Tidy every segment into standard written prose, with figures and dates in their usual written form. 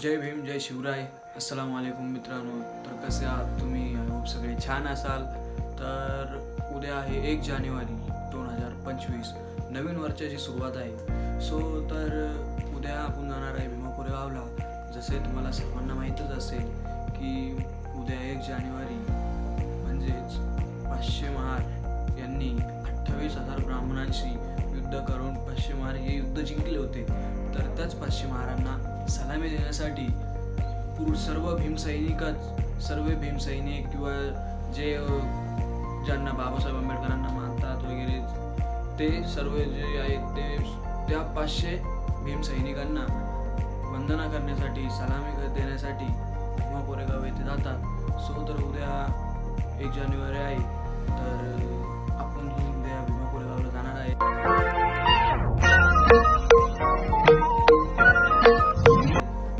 जय भीम, जय शिवराय. अस्सलाम वालेकुम मित्रांनो. तर कसे आहात तुम्ही? सगळे छान असाल. तर उद्या आहे 1 जानेवारी 2025. नवीन वर्षाची सुरुवात आहे. सो तर उद्या आपण जाणार आहे भीमा कोरेगावला. जसे तुम्हाला सर्वांना माहीतच असेल की उद्या 1 जानेवारी म्हणजेच 500 महार यांनी 28,000 ब्राह्मणांशी युद्ध करून 500 महार हे युद्ध जिंकले होते. तर त्याच 500 महारांना सलामी देण्यासाठी सर्व भीमसैनिक किंवा जे ज्यांना बाबासाहेब आंबेडकरांना मानतात वगैरे ते सर्व जे आहेत ते त्या 500 भीमसैनिकांना वंदना करण्यासाठी सलामी देण्यासाठी भीमा कोरेगाव येथे जातात. सो तर उद्या 1 जानेवारी आहे. तर आपण उद्या भीमा कोरेगावला जाणार आहे.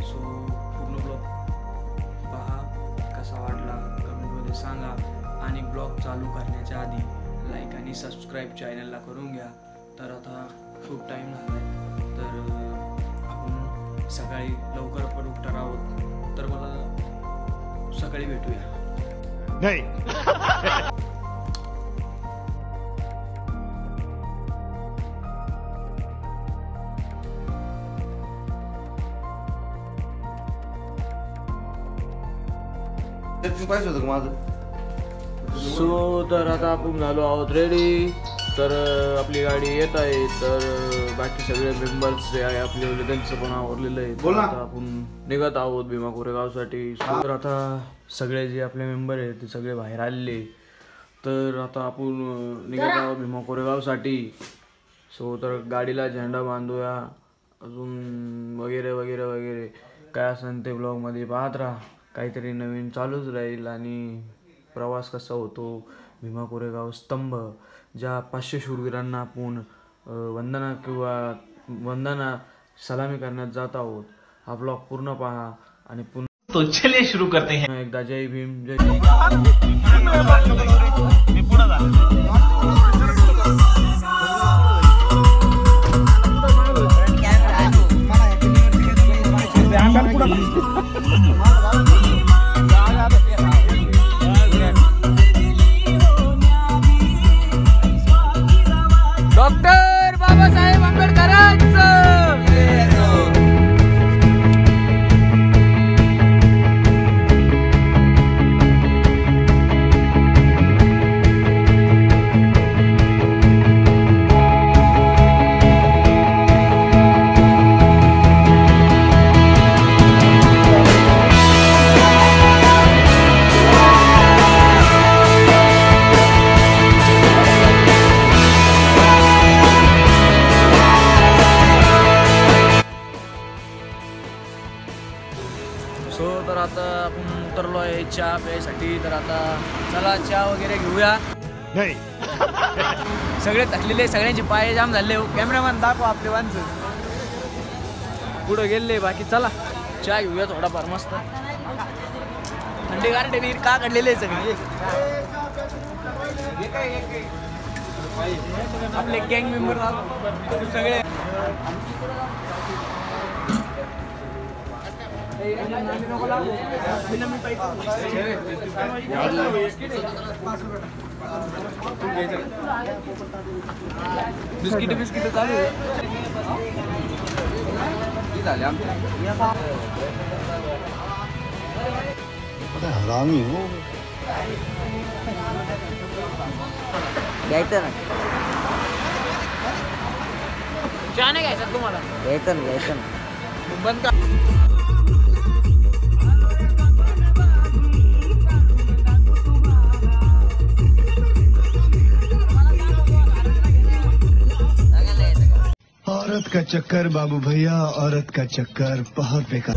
सो पूर्ण ब्लॉग पहा, कसा वाटला कमेंटमध्ये सांगा आणि ब्लॉग चालू करण्याच्या आधी लाईक आणि सबस्क्राईब चॅनलला करून घ्या. तर आता खूप टाईम झाला आहे. तर आपण सकाळी लवकर पण उठणार आहोत. तर मला सकाळी भेटूया. नाही पाहिजे होतं माझं. सो तर आता आपण झालो आहोत रेडी. तर आपली गाडी येत आहे. तर बाकी सगळे मेंबर्स जे आहे आपले त्यांचं पण आवरलेलं आहे. बोल ना. आता आपण निघत आहोत भीमा कोरेगावसाठी. तर आता सगळे जे आपले मेंबर आहेत ते सगळे बाहेर आलेले. तर आता आपण निघत आहोत भीमा कोरेगावसाठी. सो तर गाडीला झेंडा बांधूया अजून वगैरे वगैरे वगैरे काय असेल ते ब्लॉगमध्ये पाहत राहा. काहीतरी नवीन चालूच राहील. आणि प्रवास कसा होतो भीमा कोरेगाव स्तंभ ज्या 500 शूरवीरांना आपण वंदना सलामी करण्यात जात आहोत. हा ब्लॉग पूर्ण पहा आणि पुन्हा तो चलिए शुरू करते हैं. एकदा जय भीम, जय डॉक्टर बाबासाहेब आंबेडकरांचं. सो तर आता आपण उतरलो आहे चहा प्यायसाठी. तर आता चला चहा वगैरे घेऊया. नाही सगळे थकलेले, सगळ्यांचे पाय जाम झाले. कॅमेरामॅन दाखव आपले माणसं पुढं गेले. बाकी चला चहा घेऊया थोडाफार मस्त. थंडी गारठे नीर का काढलेले सगळे आपले गँग मेंबर सगळे. बिस्किट चालू झाले आमचे. हरामी हो. घ्यायचं ना, चहा नाही घ्यायचा तुम्हाला? घ्यायचं ना. बंद का? औरत का चक्कर बाबू भैया, औरत का चक्कर बहुत बेकार.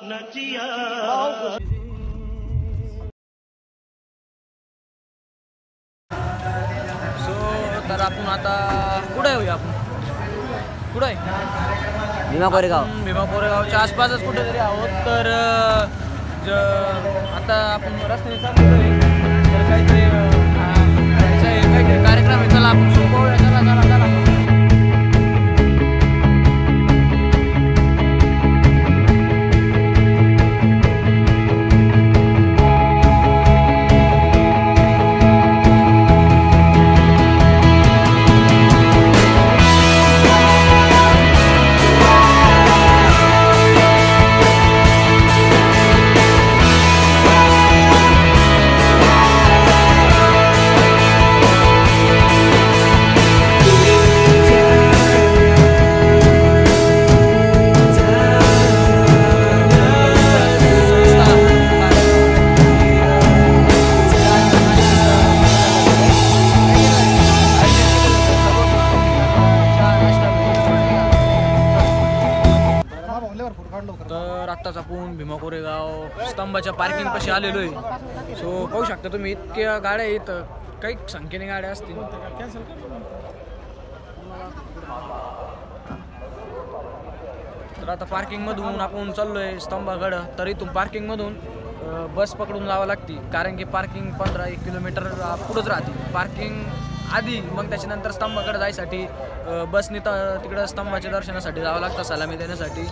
तर आपण आता कुठे येऊया आपण कुठे आहे भीमा कोरेगाव. भीमा कोरेगावच्या आसपासच कुठेतरी आहोत. तर आता आपण रस्त्याने चाललोय तर काहीतरी कार्यक्रम आहे. चला आपण सोपवूया. चला चला चला. तर आत्ताच आपण भीमा कोरेगाव स्तंभाच्या पार्किंग पाशी आलेलो आहे. सो पाहू शकता तुम्ही इतक्या गाड्या आहेत. काही संख्येने गाड्या असतील. तर आता पार्किंगमधून आपण चाललोय स्तंभाकडं. तर इथून पार्किंगमधून बस पकडून जावं लागते कारण की पार्किंग 15-1 किलोमीटर पुढंच राहते. पार्किंग आधी मग त्याच्यानंतर स्तंभाकडे जायसाठी बसने तिकडं स्तंभाच्या दर्शनासाठी जावं लागतं सलामी देण्यासाठी.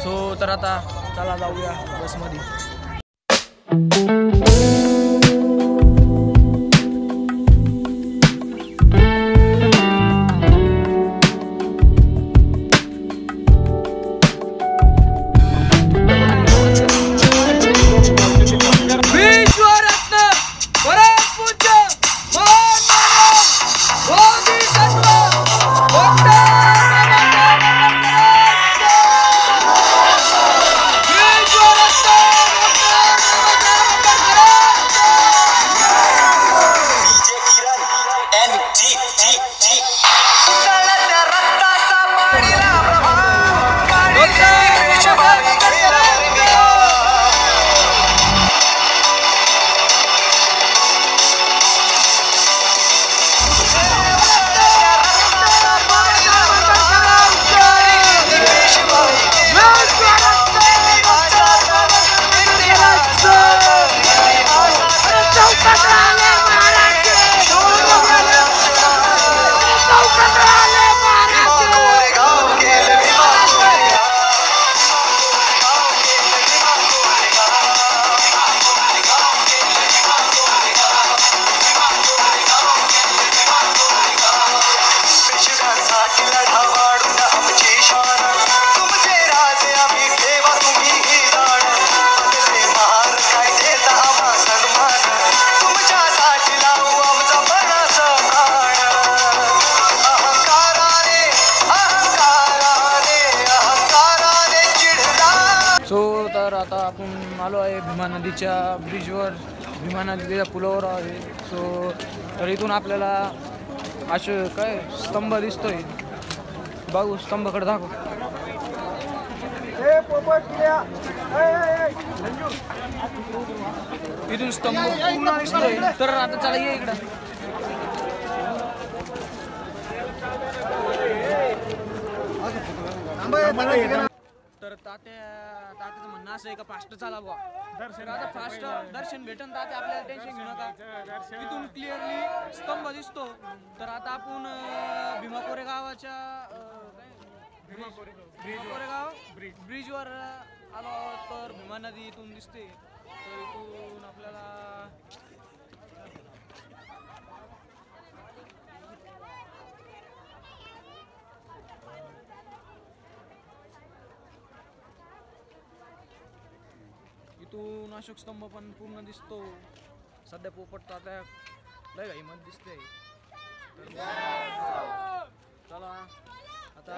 सो तर आता चला जाऊया बसमध्ये. तर आता आपण आलो आहे भीमा नदीच्या ब्रिजवर. भीमा नदीच्या पुलावर आहे. सो तर इथून आपल्याला असे काय स्तंभ दिसतोय. बघू स्तंभाकडे दाखव. इथून स्तंभ पूर्ण दिसतोय. तर आता चला ये इकडं. तर तात्याचं म्हणणं असं आहे का फास्ट चाला बुवा. आता फास्ट दर्शन भेटन तात्या आपल्याला टेन्शन घेऊ नका. इथून क्लिअरली स्तंभ दिसतो. तर आता आपण भीमा कोरेगावाच्या भीमा कोरेगाव ब्रिजवर आलो. तर भीमा नदी इथून दिसते. तर इथून आपल्याला इथून अशोक स्तंभ पण पूर्ण दिसतो. सध्या पोपट तात्या लय घाईमध्ये दिसते. चला आता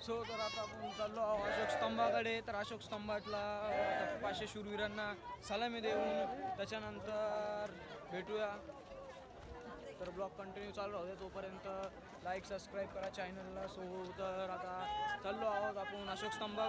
सो तर आता आपण चाललो अशोक स्तंभाकडे. तर अशोक स्तंभातला 500 शूरवीरांना सलामी देऊन त्याच्यानंतर भेटूया. तर ब्लॉग कंटिन्यू चालू राहू दे. तोपर्यंत लाईक सबस्क्राईब करा चॅनलला. सो तर आता चाललो आहोत आपण अशोक कोणता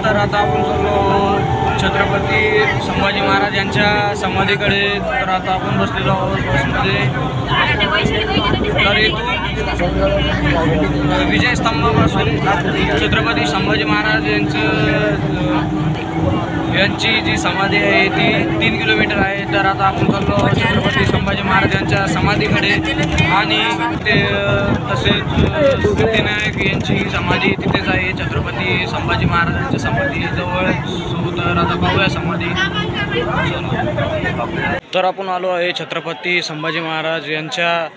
तर आता आपण चाललो छत्रपती संभाजी महाराज यांच्या समाधीकडे. तर आता आपण बसलेलो आहोत बसमध्ये. तर इथून विजयस्तंभापासून छत्रपती संभाजी महाराज यांची जी समाधी आहे ती 3 किलोमीटर आहे. तर आता आपण चाललो छत्रपती संभाजी महाराज यांच्या समाधीकडे. आणि ते तसेच सिद्धिविनायक यांची समाधी तिथेच आहे छत्रपती संभाजी महाराजांच्या समाधी जवळ. तर आता पाहूया समाधी. तर आपण आलो आहे छत्रपती संभाजी महाराज यांच्या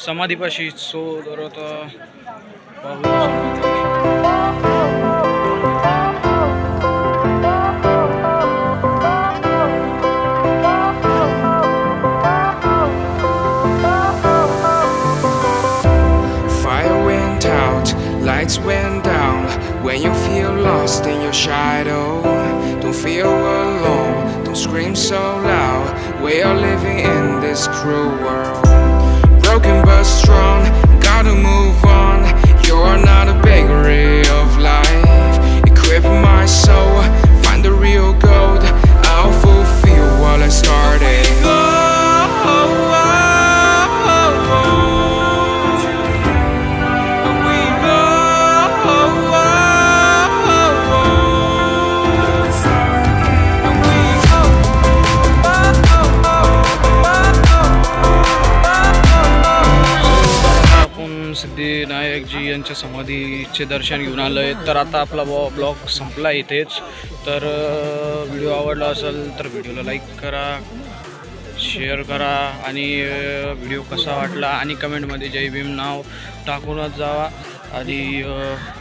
समाधीपाशी. सो तर आता पाहूया. Lights went down when you feel lost in your shadow. Don't feel alone, don't scream so loud. We are living in this cruel world. Broken but strong, gotta move on. You are not a bakery of life. Equip my soul, find the real gold. I'll fulfill what I started. सिद्धिविनायकजी यांच्या समाधीचे दर्शन घेऊन आलो आहे. तर आता आपला blog संपला इथेच. तर व्हिडिओ आवडला असेल तर व्हिडिओला लाईक करा, शेअर करा आणि व्हिडिओ कसा वाटला आणि कमेंटमध्ये जय भीम नाव टाकूनच जावा. आणि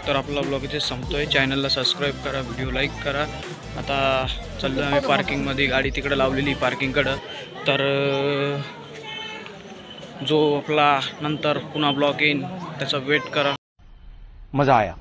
तर आपला ब्लॉग इथे संपतो आहे. चॅनलला सबस्क्राईब करा, व्हिडिओ लाईक करा. आता चाललो आम्ही पार्किंगमध्ये, गाडी तिकडं लावलेली पार्किंगकडं. तर जो आपला नंतर पुन्हा ब्लॉग येईन त्याचा वेट करा. मज़ा आया.